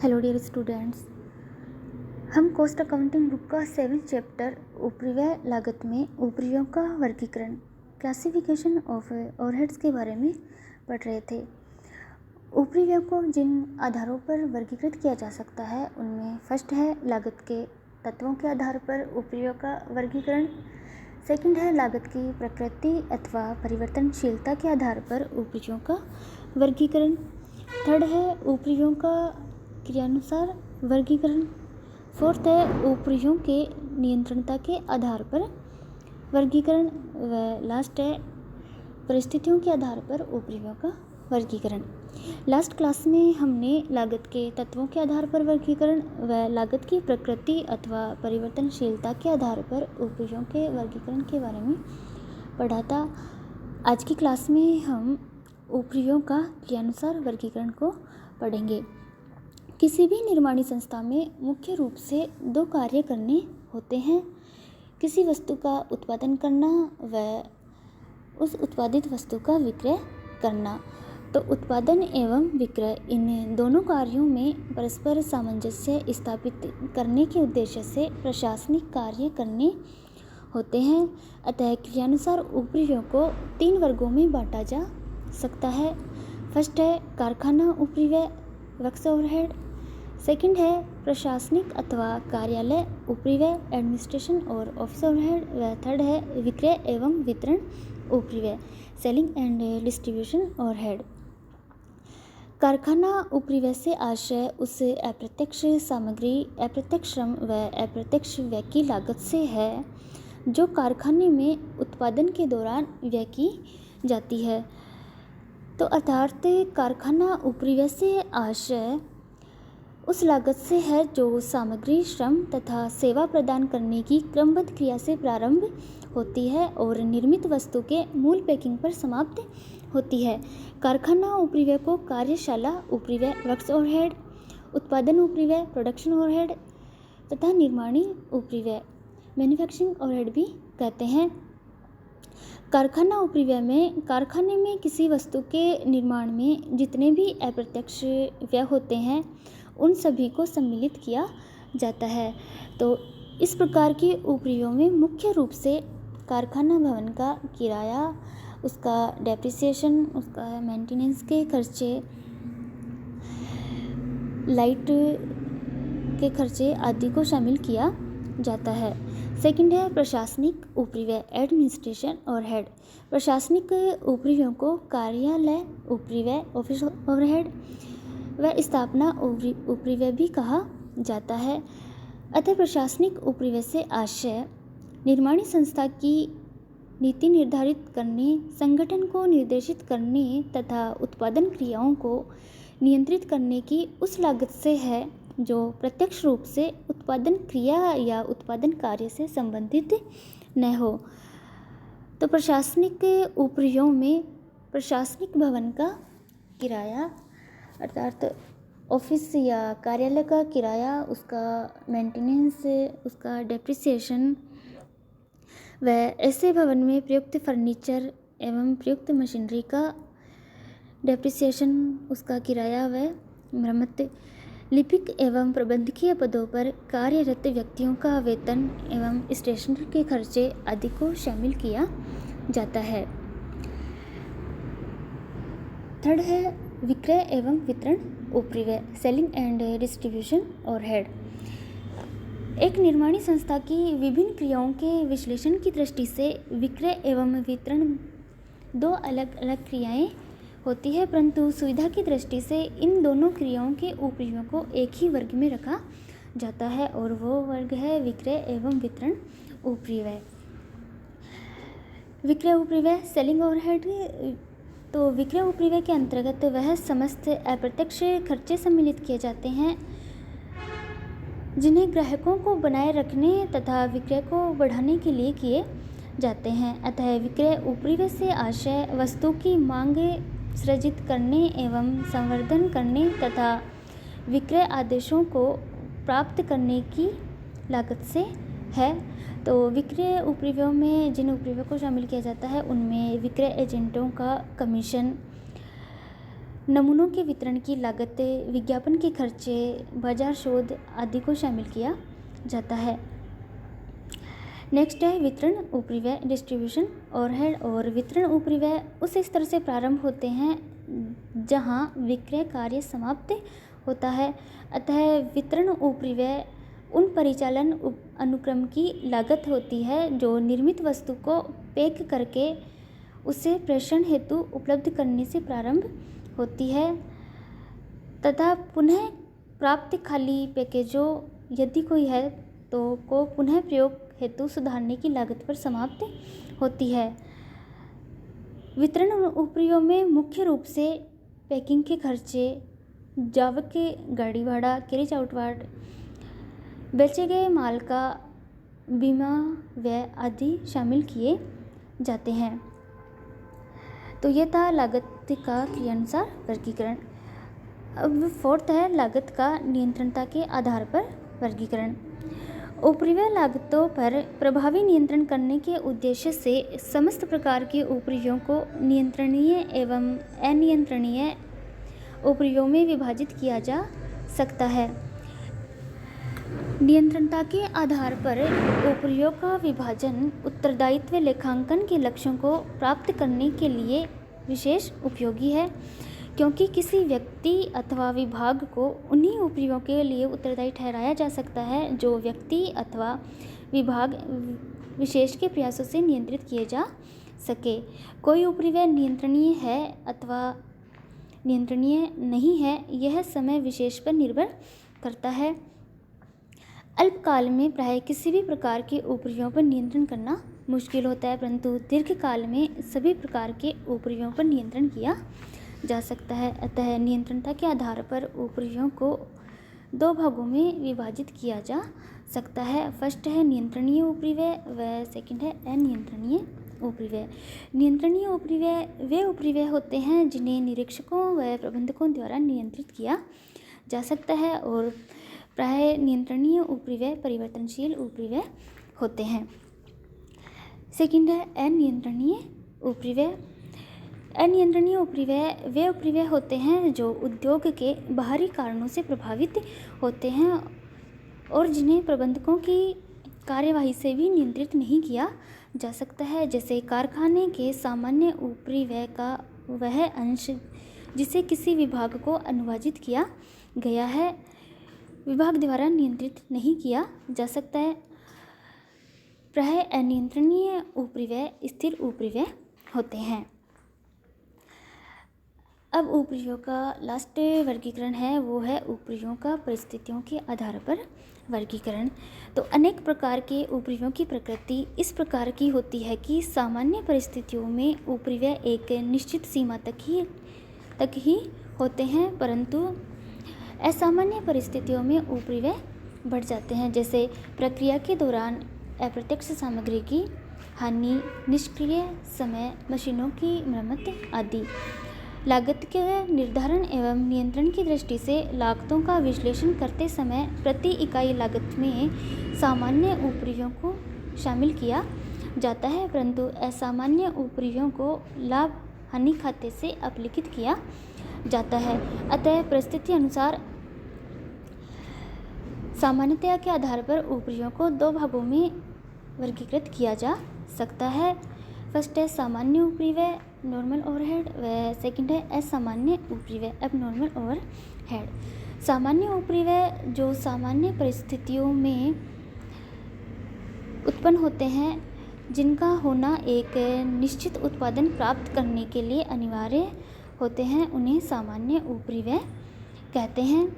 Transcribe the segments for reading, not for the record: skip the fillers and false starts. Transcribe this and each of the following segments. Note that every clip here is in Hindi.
हेलो डियर स्टूडेंट्स, हम कॉस्ट अकाउंटिंग बुक का 7th चैप्टर उपरिव्यय लागत में उपरिव्ययों का वर्गीकरण क्लासिफिकेशन ऑफ ओवरहेड्स के बारे में पढ़ रहे थे। उपरिव्ययों को जिन आधारों पर वर्गीकृत किया जा सकता है उनमें फर्स्ट है लागत के तत्वों के आधार पर उपरिव्ययों का वर्गीकरण, सेकंड है लागत की प्रकृति अथवा परिवर्तनशीलता के आधार पर उपरिव्ययों का वर्गीकरण, थर्ड है उपरिव्ययों का क्रियानुसार वर्गीकरण, फोर्थ है उपरिव्ययों के नियंत्रणता के आधार पर वर्गीकरण व लास्ट है परिस्थितियों के आधार पर उपरिव्ययों का वर्गीकरण। लास्ट क्लास में हमने लागत के तत्वों के आधार पर वर्गीकरण व लागत की प्रकृति अथवा परिवर्तनशीलता के आधार पर उपरिव्ययों के वर्गीकरण के बारे में पढ़ा था। आज की क्लास में हम उपरिव्ययों का क्रियानुसार वर्गीकरण को पढ़ेंगे। किसी भी निर्माणी संस्था में मुख्य रूप से दो कार्य करने होते हैं, किसी वस्तु का उत्पादन करना व उस उत्पादित वस्तु का विक्रय करना। तो उत्पादन एवं विक्रय इन दोनों कार्यों में परस्पर सामंजस्य स्थापित करने के उद्देश्य से प्रशासनिक कार्य करने होते हैं। अतः क्रियानुसार उपरिव्ययों को 3 वर्गों में बांटा जा सकता है। फर्स्ट है कारखाना उपरिव्यय वर्क्स ओवरहेड, सेकंड है प्रशासनिक अथवा कार्यालय उपरिव्यय एडमिनिस्ट्रेशन और ऑफिस ओवरहेड व थर्ड है विक्रय एवं वितरण उपरिव्यय सेलिंग एंड डिस्ट्रीब्यूशन ओवरहेड। कारखाना उपरिव्यय से आशय उस अप्रत्यक्ष सामग्री, अप्रत्यक्ष श्रम व अप्रत्यक्ष व्यय की लागत से है जो कारखाने में उत्पादन के दौरान व्यय की जाती है। तो अर्थात कारखाना उपरिव्यय से आशय उस लागत से है जो सामग्री, श्रम तथा सेवा प्रदान करने की क्रमबद्ध क्रिया से प्रारंभ होती है और निर्मित वस्तु के मूल पैकिंग पर समाप्त होती है। कारखाना उपरिव्यय को कार्यशाला उपरिव्यय वर्क्स ओवरहेड, उत्पादन उपरिव्यय प्रोडक्शन ओवरहेड तथा निर्माणी उपरिव्यय मैन्युफैक्चरिंग ओवरहेड भी कहते हैं। कारखाना उपरिव्यय में कारखाने में किसी वस्तु के निर्माण में जितने भी अप्रत्यक्ष व्यय होते हैं उन सभी को सम्मिलित किया जाता है। तो इस प्रकार के उपरिव्ययों में मुख्य रूप से कारखाना भवन का किराया, उसका डेप्रिसिएशन, उसका मेंटेनेंस के खर्चे, लाइट के खर्चे आदि को शामिल किया जाता है। सेकंड है प्रशासनिक उपरिव्यय एडमिनिस्ट्रेशन ओवरहेड। प्रशासनिक उपरिव्ययों को कार्यालय उपरिव्यय ऑफिस ओवरहेड व स्थापना उपरिव्यय भी कहा जाता है। अतः प्रशासनिक उपरिव्यय से आशय निर्माणी संस्था की नीति निर्धारित करने, संगठन को निर्देशित करने तथा उत्पादन क्रियाओं को नियंत्रित करने की उस लागत से है जो प्रत्यक्ष रूप से उत्पादन क्रिया या उत्पादन कार्य से संबंधित न हो। तो प्रशासनिक उपरिव्ययों में प्रशासनिक भवन का किराया अर्थात ऑफिस या कार्यालय का किराया, उसका मेंटेनेंस, उसका डेप्रिसिएशन व ऐसे भवन में प्रयुक्त फर्नीचर एवं प्रयुक्त मशीनरी का डेप्रिसिएशन, उसका किराया व मरम्मत, लिपिक एवं प्रबंधकीय पदों पर कार्यरत व्यक्तियों का वेतन एवं स्टेशनरी के खर्चे आदि को शामिल किया जाता है। थर्ड है विक्रय एवं वितरण उपरिव्यय सेलिंग एंड डिस्ट्रीब्यूशन ओवरहेड। एक निर्माणी संस्था की विभिन्न क्रियाओं के विश्लेषण की दृष्टि से विक्रय एवं वितरण 2 अलग अलग क्रियाएं होती है, परंतु सुविधा की दृष्टि से इन दोनों क्रियाओं के उपरिव्ययों को एक ही वर्ग में रखा जाता है और वो वर्ग है विक्रय एवं वितरण उपरिव्यय। विक्रय उपरिव्यय सेलिंग ओवरहेड। तो विक्रय उपरिव्यय के अंतर्गत वह समस्त अप्रत्यक्ष खर्चे सम्मिलित किए जाते हैं जिन्हें ग्राहकों को बनाए रखने तथा विक्रय को बढ़ाने के लिए किए जाते हैं। अतः विक्रय उपरिव्यय से आशय वस्तु की मांग सृजित करने एवं संवर्धन करने तथा विक्रय आदेशों को प्राप्त करने की लागत से है। तो विक्रय उपरिव्ययों में जिन उपरिव्ययों को शामिल किया जाता है उनमें विक्रय एजेंटों का कमीशन, नमूनों के वितरण की लागत, विज्ञापन के खर्चे, बाजार शोध आदि को शामिल किया जाता है। नेक्स्ट है वितरण उपरिव्यय, डिस्ट्रीब्यूशन ओवरहेड। और वितरण उपरिव्यय उस स्तर से प्रारंभ होते हैं जहां विक्रय कार्य समाप्त होता है। अतः वितरण उपरिव्यय उन परिचालन अनुक्रम की लागत होती है जो निर्मित वस्तु को पैक करके उसे प्रेषण हेतु उपलब्ध करने से प्रारंभ होती है तथा पुनः प्राप्त खाली पैकेजों, यदि कोई है तो, को पुनः प्रयोग हेतु सुधारने की लागत पर समाप्त होती है। वितरण उपरिव्ययों में मुख्य रूप से पैकिंग के खर्चे, जावक के गाड़ी भाड़ा, कैरेज आउटवार्ड, बेचे गए माल का बीमा व्यय आदि शामिल किए जाते हैं। तो ये था लागत का क्रियानुसार वर्गीकरण। अब फोर्थ है लागत का नियंत्रणता के आधार पर वर्गीकरण। उपरिव्यय लागतों पर प्रभावी नियंत्रण करने के उद्देश्य से समस्त प्रकार के उपरिव्ययों को नियंत्रणीय एवं अनियंत्रणीय उपरिव्ययों में विभाजित किया जा सकता है। नियंत्रणता के आधार पर उपरिव्ययों का विभाजन उत्तरदायित्व लेखांकन के लक्ष्यों को प्राप्त करने के लिए विशेष उपयोगी है, क्योंकि किसी व्यक्ति अथवा विभाग को उन्हीं उपरिव्ययों के लिए उत्तरदायी ठहराया जा सकता है जो व्यक्ति अथवा विभाग विशेष के प्रयासों से नियंत्रित किए जा सके। कोई उपरिव्यय नियंत्रणीय है अथवा नियंत्रणीय नहीं है, यह समय विशेष पर निर्भर करता है। अल्पकाल में प्राय किसी भी प्रकार के उपरिव्ययों पर नियंत्रण करना मुश्किल होता है, परंतु दीर्घकाल में सभी प्रकार के उपरिव्ययों पर नियंत्रण किया जा सकता है। अतः नियंत्रणता के आधार पर उपरिव्ययों को दो भागों में विभाजित किया जा सकता है। फर्स्ट है नियंत्रणीय उपरिव्यय व सेकंड है अनियंत्रणीय उपरिव्यय। नियंत्रणीय उपरिव्यय वे उपरिव्यय होते हैं जिन्हें निरीक्षकों व प्रबंधकों द्वारा नियंत्रित किया जा सकता है, और प्राय नियंत्रणीय उपरिव्यय परिवर्तनशील उपरिव्यय होते हैं। सेकंड है अनियंत्रणीय उपरिव्यय। अनियंत्रणीय उपरिव्यय वे उपरिव्यय होते हैं जो उद्योग के बाहरी कारणों से प्रभावित होते हैं और जिन्हें प्रबंधकों की कार्यवाही से भी नियंत्रित नहीं किया जा सकता है, जैसे कारखाने के सामान्य उपरिव्यय का वह अंश जिसे किसी विभाग को अनुवादित किया गया है, विभाग द्वारा नियंत्रित नहीं किया जा सकता है। प्राय अनियंत्रणीय उपरिव्यय स्थिर उपरिव्यय होते हैं। अब उपरिव्ययों का लास्ट वर्गीकरण है, वो है उपरिव्ययों का परिस्थितियों के आधार पर वर्गीकरण। तो अनेक प्रकार के उपरिव्ययों की प्रकृति इस प्रकार की होती है कि सामान्य परिस्थितियों में उपरिव्यय एक निश्चित सीमा तक ही होते हैं, परंतु असामान्य परिस्थितियों में उपरिव्यय बढ़ जाते हैं, जैसे प्रक्रिया के दौरान अप्रत्यक्ष सामग्री की हानि, निष्क्रिय समय, मशीनों की मरम्मत आदि। लागत के निर्धारण एवं नियंत्रण की दृष्टि से लागतों का विश्लेषण करते समय प्रति इकाई लागत में सामान्य उपरिव्ययों को शामिल किया जाता है, परंतु असामान्य उपरिव्ययों को लाभ हानि खाते से अपलिखित किया जाता है। अतः परिस्थिति अनुसार सामान्यतया के आधार पर उपरिव्ययों को दो भागों में वर्गीकृत किया जा सकता है। फर्स्ट है सामान्य उपरिव्यय नॉर्मल ओवरहेड व सेकंड है असामान्य उपरिव्यय एबनॉर्मल ओवरहेड। सामान्य उपरिव्यय जो सामान्य परिस्थितियों में उत्पन्न होते हैं, जिनका होना एक निश्चित उत्पादन प्राप्त करने के लिए अनिवार्य होते हैं, उन्हें सामान्य उपरिव्यय कहते हैं।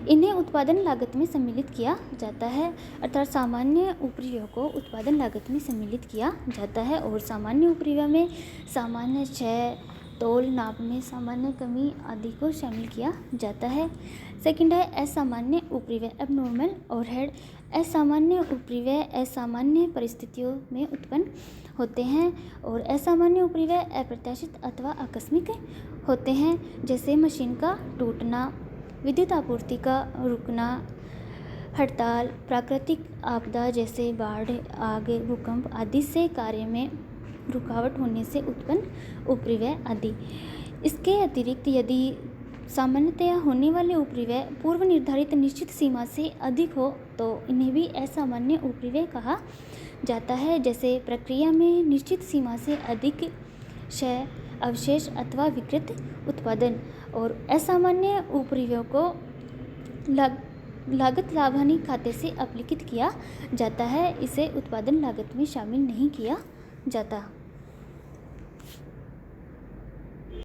इन्हें उत्पादन लागत में सम्मिलित किया जाता है, अर्थात सामान्य उपरिव्ययों को उत्पादन लागत में सम्मिलित किया जाता है। और सामान्य उपरिव्यय में सामान्य क्षय, तौल, नाप में सामान्य कमी आदि को शामिल किया जाता है। सेकंड है असामान्य उपरिव्यय एबनॉर्मल ओवरहेड। असामान्य उपरिव्यय असामान्य परिस्थितियों में उत्पन्न होते हैं और असामान्य उपरिव्यय अप्रत्याशित अथवा आकस्मिक होते हैं, जैसे मशीन का टूटना, विद्युत आपूर्ति का रुकना, हड़ताल, प्राकृतिक आपदा जैसे बाढ़, आग, भूकंप आदि से कार्य में रुकावट होने से उत्पन्न उपरिव्यय आदि। इसके अतिरिक्त यदि सामान्यतया होने वाले उपरिव्यय पूर्व निर्धारित निश्चित सीमा से अधिक हो तो इन्हें भी असामान्य उपरिव्यय कहा जाता है। जैसे प्रक्रिया में निश्चित सीमा से अधिक क्षय, अवशेष अथवा विकृत उत्पादन। और असामान्य उपरिव्ययों को लागत लाभ हानि खाते से अपलिखित किया जाता है, इसे उत्पादन लागत में शामिल नहीं किया जाता।